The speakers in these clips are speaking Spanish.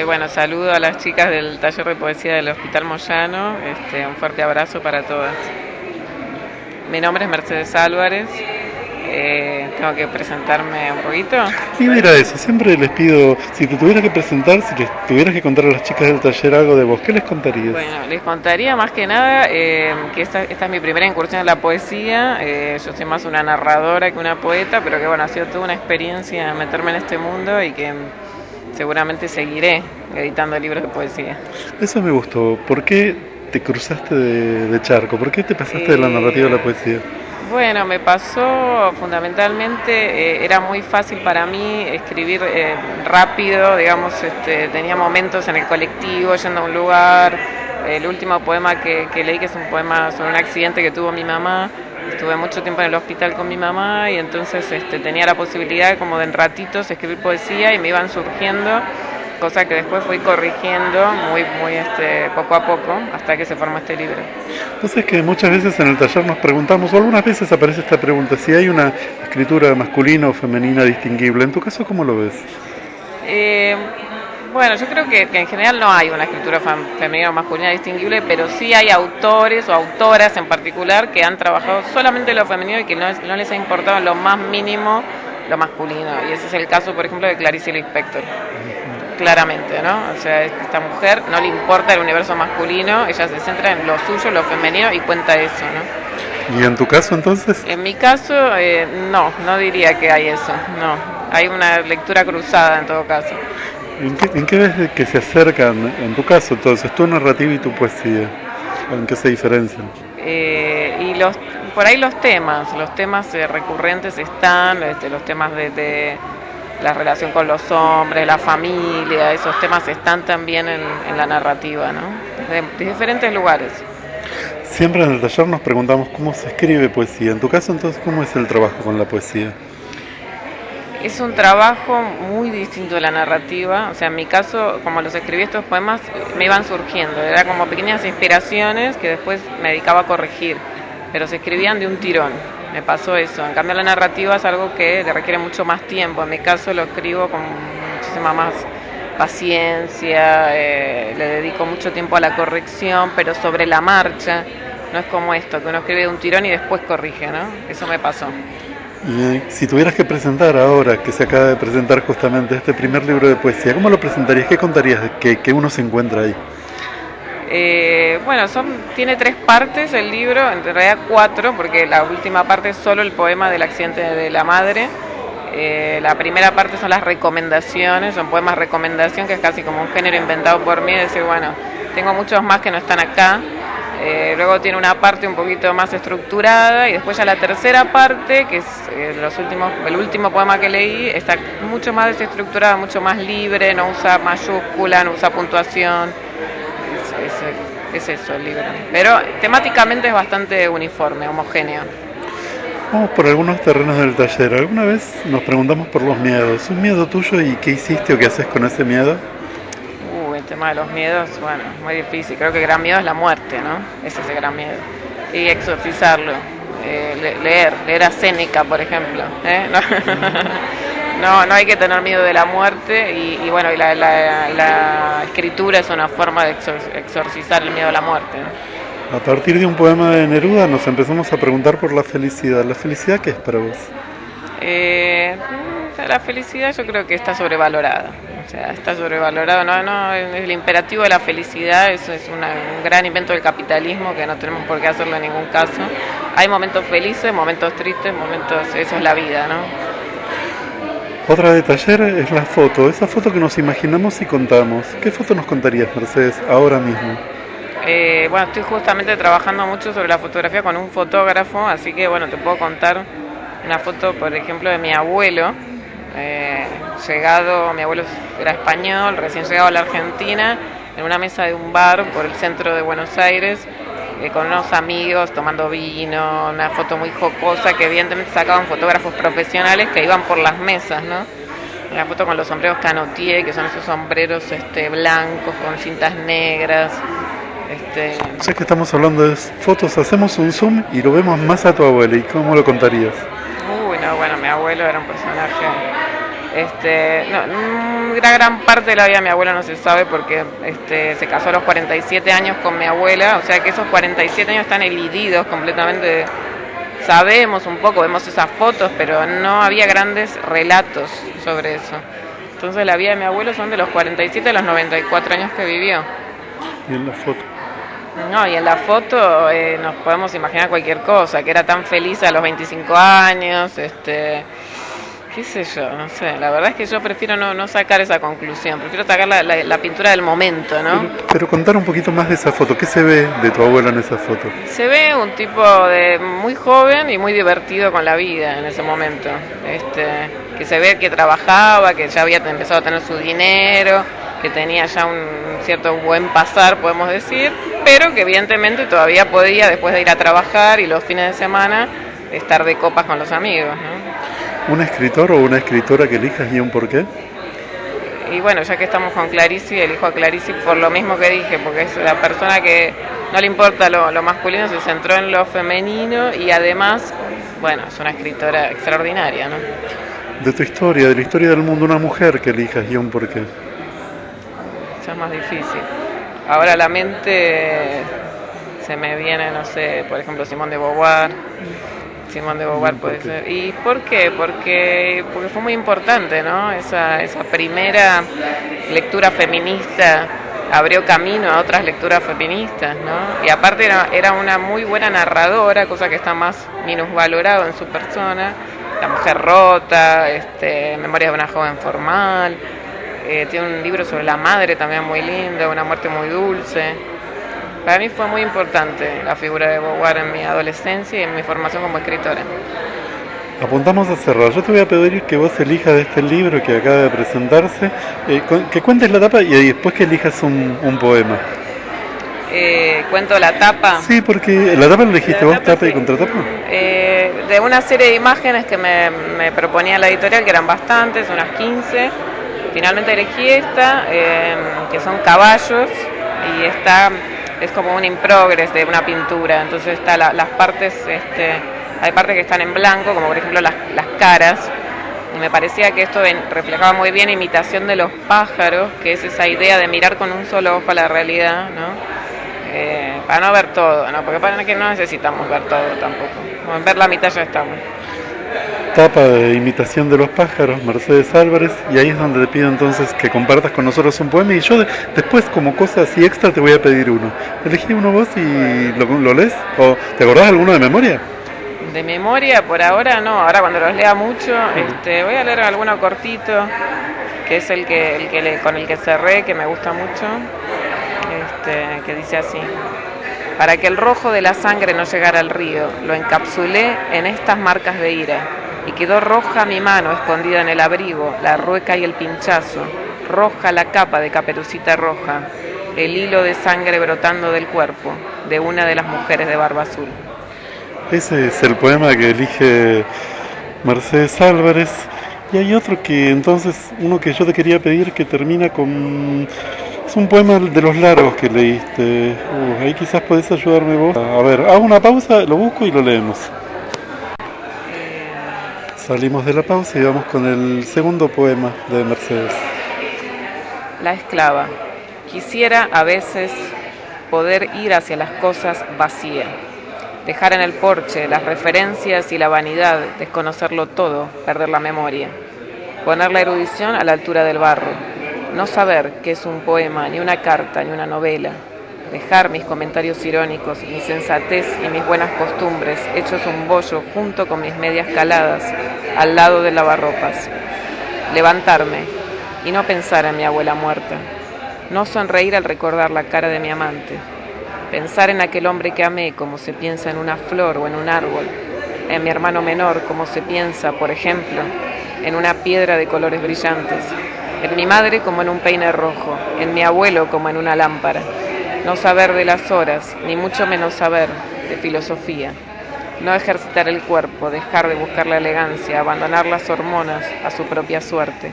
Bueno, saludo a las chicas del taller de poesía del Hospital Moyano. Un fuerte abrazo para todas. Mi nombre es Mercedes Álvarez. Tengo que presentarme un poquito. Y mira eso, siempre les pido, si te tuvieras que presentar, si les tuvieras que contar a las chicas del taller algo de vos, ¿qué les contarías? Bueno, les contaría más que nada que esta es mi primera incursión en la poesía. Yo soy más una narradora que una poeta, pero que bueno, ha sido toda una experiencia meterme en este mundo y que seguramente seguiré editando libros de poesía. Eso me gustó. ¿Por qué te cruzaste de charco? ¿Por qué te pasaste de la narrativa a la poesía? Bueno, me pasó fundamentalmente, era muy fácil para mí escribir rápido, digamos, tenía momentos en el colectivo, yendo a un lugar. El último poema que leí, que es un poema sobre un accidente que tuvo mi mamá, estuve mucho tiempo en el hospital con mi mamá y entonces tenía la posibilidad como de en ratitos escribir poesía y me iban surgiendo, cosa que después fui corrigiendo muy poco a poco hasta que se formó este libro. Entonces que muchas veces en el taller nos preguntamos, o algunas veces aparece esta pregunta, si hay una escritura masculina o femenina distinguible. En tu caso, ¿cómo lo ves? Bueno, yo creo que en general no hay una escritura femenina o masculina distinguible, pero sí hay autores o autoras en particular que han trabajado solamente lo femenino y que no les ha importado en lo más mínimo lo masculino. Y ese es el caso, por ejemplo, de Clarice Lispector. Claramente, ¿no? O sea, esta mujer no le importa el universo masculino, ella se centra en lo suyo, lo femenino y cuenta eso, ¿no? ¿Y en tu caso entonces? En mi caso, no diría que hay eso, no. Hay una lectura cruzada en todo caso. ¿En qué ves que se acercan, en tu caso entonces, tu narrativa y tu poesía? ¿En qué se diferencian? Por ahí los temas recurrentes están, los temas de la relación con los hombres, la familia, esos temas están también en la narrativa, ¿no? De diferentes lugares. Siempre en el taller nos preguntamos cómo se escribe poesía. En tu caso, entonces, ¿cómo es el trabajo con la poesía? Es un trabajo muy distinto de la narrativa. O sea, en mi caso, como los escribí estos poemas, me iban surgiendo. Era como pequeñas inspiraciones que después me dedicaba a corregir, pero se escribían de un tirón. Me pasó eso. En cambio, la narrativa es algo que requiere mucho más tiempo. En mi caso lo escribo con muchísima más paciencia, le dedico mucho tiempo a la corrección, pero sobre la marcha. No es como esto, que uno escribe de un tirón y después corrige, ¿no? Eso me pasó. Y si tuvieras que presentar ahora, que se acaba de presentar justamente este primer libro de poesía, ¿cómo lo presentarías? ¿Qué contarías que uno se encuentra ahí? Bueno, tiene 3 partes el libro, en realidad 4, porque la última parte es solo el poema del accidente de la madre. La primera parte son las recomendaciones, son poemas recomendación, que es casi como un género inventado por mí, decir, bueno, tengo muchos más que no están acá. Luego tiene una parte un poquito más estructurada y después ya la tercera parte, que es el último poema que leí, está mucho más desestructurada, mucho más libre, no usa mayúscula, no usa puntuación. Es eso el libro, pero temáticamente es bastante uniforme, homogéneo. Vamos por algunos terrenos del taller. ¿Alguna vez nos preguntamos por los miedos? ¿Un miedo tuyo y qué hiciste o qué haces con ese miedo? El tema de los miedos, bueno, muy difícil. Creo que el gran miedo es la muerte, ¿no? Ese es el gran miedo. Y exorcizarlo. Leer a Séneca, por ejemplo. No hay que tener miedo de la muerte y bueno, la escritura es una forma de exorcizar el miedo a la muerte, ¿no? A partir de un poema de Neruda nos empezamos a preguntar por la felicidad. ¿La felicidad qué es para vos? La felicidad yo creo que está sobrevalorada. O sea, está sobrevalorado. No, el imperativo de la felicidad es un gran invento del capitalismo que no tenemos por qué hacerlo en ningún caso. Hay momentos felices, momentos tristes, eso es la vida, ¿no? Otra de taller es la foto, esa foto que nos imaginamos y contamos. ¿Qué foto nos contarías, Mercedes, ahora mismo? Bueno, estoy justamente trabajando mucho sobre la fotografía con un fotógrafo, así que bueno, te puedo contar una foto, por ejemplo, de mi abuelo. Mi abuelo era español, recién llegado a la Argentina, en una mesa de un bar por el centro de Buenos Aires, con unos amigos tomando vino, una foto muy jocosa que evidentemente sacaban fotógrafos profesionales que iban por las mesas, ¿no? Una foto con los sombreros canotier, que son esos sombreros blancos con cintas negras. Ya que estamos hablando de fotos, hacemos un zoom y lo vemos más a tu abuelo. ¿Y cómo lo contarías? Bueno, mi abuelo era un personaje Una gran parte de la vida de mi abuela no se sabe porque se casó a los 47 años con mi abuela, o sea que esos 47 años están elididos completamente. Sabemos un poco, vemos esas fotos, pero no había grandes relatos sobre eso. Entonces la vida de mi abuelo son de los 47 a los 94 años que vivió. ¿Y en la foto? No, y en la foto nos podemos imaginar cualquier cosa, que era tan feliz a los 25 años, qué sé yo, no sé, la verdad es que yo prefiero no sacar esa conclusión, prefiero sacar la pintura del momento, ¿no? Pero contar un poquito más de esa foto, ¿qué se ve de tu abuela en esa foto? Se ve un tipo muy joven y muy divertido con la vida en ese momento, que se ve que trabajaba, que ya había empezado a tener su dinero, que tenía ya un cierto buen pasar, podemos decir, pero que evidentemente todavía podía, después de ir a trabajar y los fines de semana, estar de copas con los amigos, ¿no? ¿Un escritor o una escritora que elijas y un por qué? Y bueno, ya que estamos con Clarici, elijo a Clarici por lo mismo que dije, porque es la persona que no le importa lo masculino, se centró en lo femenino y además, bueno, es una escritora extraordinaria, ¿no? De tu historia, de la historia del mundo, una mujer que elijas y un por qué. Eso es más difícil. Ahora a la mente se me viene, no sé, por ejemplo, Simone de Beauvoir. Simone de Beauvoir puede ser. ¿Y por qué? Porque fue muy importante, ¿no? Esa primera lectura feminista abrió camino a otras lecturas feministas, ¿no? Y aparte era una muy buena narradora, cosa que está más minusvalorado en su persona. La mujer rota, Memorias de una joven formal. Tiene un libro sobre la madre también muy lindo, Una muerte muy dulce. Para mí fue muy importante la figura de Beauvoir en mi adolescencia y en mi formación como escritora. Apuntamos a cerrar. Yo te voy a pedir que vos elijas de este libro que acaba de presentarse, que cuentes la tapa y después que elijas un poema. ¿Cuento la tapa? Sí, porque la tapa la elegiste vos, tapa y contratapa. De una serie de imágenes que me proponía la editorial, que eran bastantes, unas 15. Finalmente elegí esta, que son caballos, y es como un in progress de una pintura, entonces está las partes, hay partes que están en blanco, como por ejemplo las caras, y me parecía que esto reflejaba muy bien imitación de los pájaros, que es esa idea de mirar con un solo ojo a la realidad, ¿no? Para no ver todo, ¿no? Porque para que no necesitamos ver todo tampoco, con ver la mitad ya estamos. Tapa de imitación de los pájaros, Mercedes Álvarez, y ahí es donde te pido entonces que compartas con nosotros un poema, y yo después como cosa así extra te voy a pedir uno. Elegí uno vos y lo lees, o ¿te acordás alguno de memoria? De memoria por ahora no, ahora cuando los lea mucho, voy a leer alguno cortito, que es con el que cerré, que me gusta mucho, que dice así: para que el rojo de la sangre no llegara al río, lo encapsulé en estas marcas de ira, y quedó roja mi mano escondida en el abrigo, la rueca y el pinchazo, roja la capa de caperucita roja, el hilo de sangre brotando del cuerpo de una de las mujeres de barba azul. Ese es el poema que elige Mercedes Álvarez, y hay otro que entonces, uno que yo te quería pedir que termina con... Es un poema de los largos que leíste. Ahí quizás podés ayudarme vos. A ver, hago una pausa, lo busco y lo leemos. Salimos de la pausa y vamos con el segundo poema de Mercedes. La esclava. Quisiera a veces poder ir hacia las cosas vacía, dejar en el porche las referencias y la vanidad, desconocerlo todo, perder la memoria, poner la erudición a la altura del barro, no saber qué es un poema, ni una carta, ni una novela, dejar mis comentarios irónicos, mi sensatez y mis buenas costumbres hechos un bollo junto con mis medias caladas al lado del lavarropas, levantarme y no pensar en mi abuela muerta, no sonreír al recordar la cara de mi amante, pensar en aquel hombre que amé como se piensa en una flor o en un árbol, en mi hermano menor como se piensa, por ejemplo, en una piedra de colores brillantes, en mi madre como en un peine rojo, en mi abuelo como en una lámpara. No saber de las horas, ni mucho menos saber de filosofía. No ejercitar el cuerpo, dejar de buscar la elegancia, abandonar las hormonas a su propia suerte.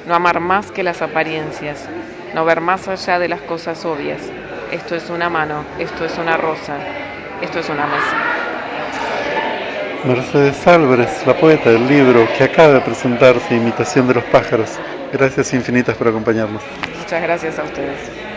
No amar más que las apariencias, no ver más allá de las cosas obvias. Esto es una mano, esto es una rosa, esto es una mesa. Mercedes Álvarez, la poeta del libro que acaba de presentarse, Imitación de los pájaros. Gracias infinitas por acompañarnos. Muchas gracias a ustedes.